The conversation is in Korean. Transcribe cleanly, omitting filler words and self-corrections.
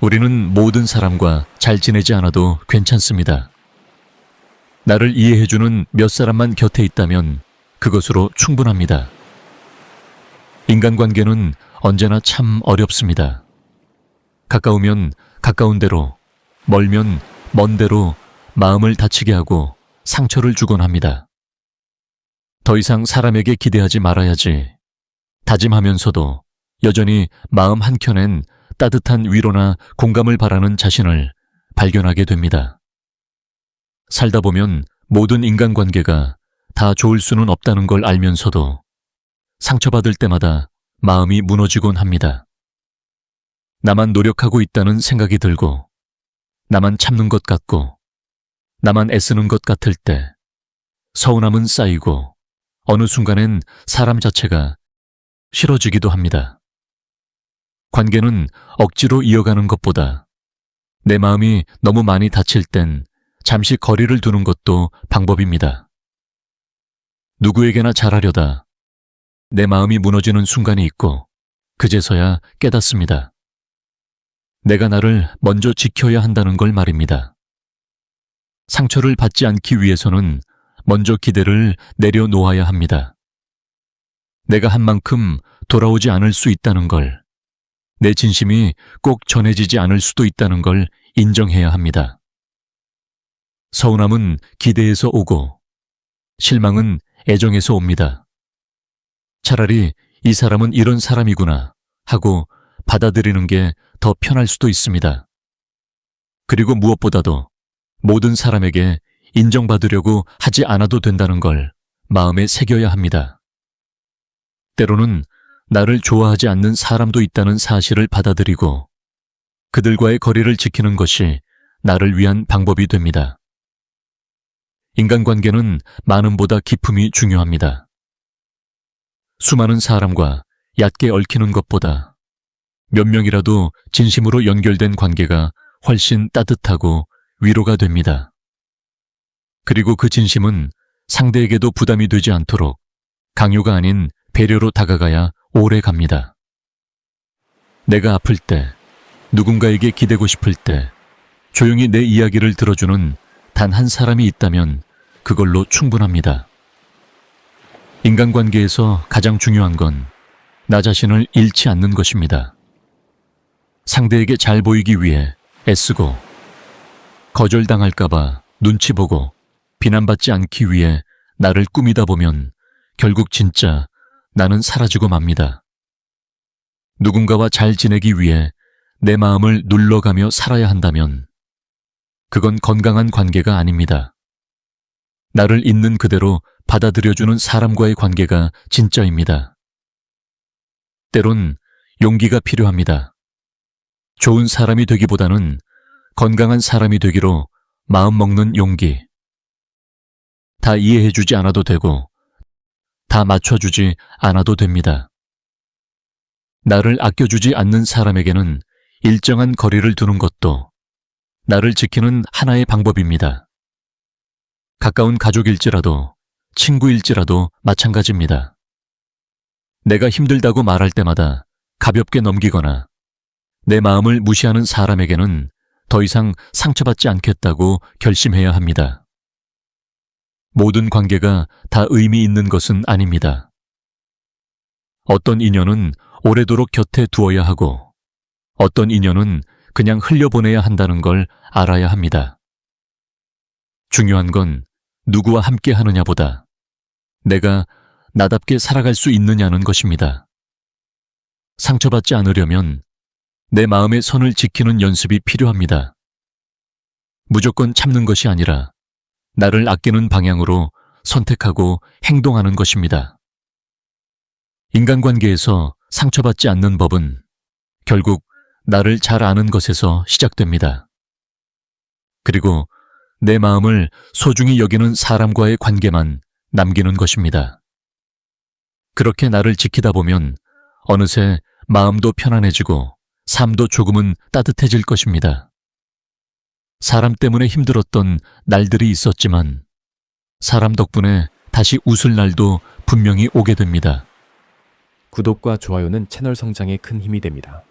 우리는 모든 사람과 잘 지내지 않아도 괜찮습니다. 나를 이해해주는 몇 사람만 곁에 있다면 그것으로 충분합니다. 인간관계는 언제나 참 어렵습니다. 가까우면 가까운 대로, 멀면 먼 대로 마음을 다치게 하고 상처를 주곤 합니다. 더 이상 사람에게 기대하지 말아야지 다짐하면서도 여전히 마음 한켠엔 따뜻한 위로나 공감을 바라는 자신을 발견하게 됩니다. 살다 보면 모든 인간관계가 다 좋을 수는 없다는 걸 알면서도 상처받을 때마다 마음이 무너지곤 합니다. 나만 노력하고 있다는 생각이 들고, 나만 참는 것 같고, 나만 애쓰는 것 같을 때 서운함은 쌓이고 어느 순간엔 사람 자체가 싫어지기도 합니다. 관계는 억지로 이어가는 것보다 내 마음이 너무 많이 다칠 땐 잠시 거리를 두는 것도 방법입니다. 누구에게나 잘하려다 내 마음이 무너지는 순간이 있고 그제서야 깨닫습니다. 내가 나를 먼저 지켜야 한다는 걸 말입니다. 상처를 받지 않기 위해서는 먼저 기대를 내려놓아야 합니다. 내가 한 만큼 돌아오지 않을 수 있다는 걸, 내 진심이 꼭 전해지지 않을 수도 있다는 걸 인정해야 합니다. 서운함은 기대에서 오고 실망은 애정에서 옵니다. 차라리 이 사람은 이런 사람이구나 하고 받아들이는 게 더 편할 수도 있습니다. 그리고 무엇보다도 모든 사람에게 인정받으려고 하지 않아도 된다는 걸 마음에 새겨야 합니다. 때로는 나를 좋아하지 않는 사람도 있다는 사실을 받아들이고 그들과의 거리를 지키는 것이 나를 위한 방법이 됩니다. 인간관계는 많음보다 깊음이 중요합니다. 수많은 사람과 얕게 얽히는 것보다 몇 명이라도 진심으로 연결된 관계가 훨씬 따뜻하고 위로가 됩니다. 그리고 그 진심은 상대에게도 부담이 되지 않도록 강요가 아닌 배려로 다가가야 오래 갑니다. 내가 아플 때, 누군가에게 기대고 싶을 때 조용히 내 이야기를 들어주는 단 한 사람이 있다면 그걸로 충분합니다. 인간관계에서 가장 중요한 건 나 자신을 잃지 않는 것입니다. 상대에게 잘 보이기 위해 애쓰고 거절당할까봐 눈치 보고 비난받지 않기 위해 나를 꾸미다 보면 결국 진짜 나는 사라지고 맙니다. 누군가와 잘 지내기 위해 내 마음을 눌러가며 살아야 한다면 그건 건강한 관계가 아닙니다. 나를 있는 그대로 받아들여주는 사람과의 관계가 진짜입니다. 때론 용기가 필요합니다. 좋은 사람이 되기보다는 건강한 사람이 되기로 마음먹는 용기. 다 이해해주지 않아도 되고 다 맞춰주지 않아도 됩니다. 나를 아껴주지 않는 사람에게는 일정한 거리를 두는 것도 나를 지키는 하나의 방법입니다. 가까운 가족일지라도 친구일지라도 마찬가지입니다. 내가 힘들다고 말할 때마다 가볍게 넘기거나 내 마음을 무시하는 사람에게는 더 이상 상처받지 않겠다고 결심해야 합니다. 모든 관계가 다 의미 있는 것은 아닙니다. 어떤 인연은 오래도록 곁에 두어야 하고 어떤 인연은 그냥 흘려보내야 한다는 걸 알아야 합니다. 중요한 건 누구와 함께 하느냐보다 내가 나답게 살아갈 수 있느냐는 것입니다. 상처받지 않으려면 내 마음의 선을 지키는 연습이 필요합니다. 무조건 참는 것이 아니라 나를 아끼는 방향으로 선택하고 행동하는 것입니다. 인간관계에서 상처받지 않는 법은 결국 나를 잘 아는 것에서 시작됩니다. 그리고 내 마음을 소중히 여기는 사람과의 관계만 남기는 것입니다. 그렇게 나를 지키다 보면 어느새 마음도 편안해지고 삶도 조금은 따뜻해질 것입니다. 사람 때문에 힘들었던 날들이 있었지만 사람 덕분에 다시 웃을 날도 분명히 오게 됩니다. 구독과 좋아요는 채널 성장에 큰 힘이 됩니다.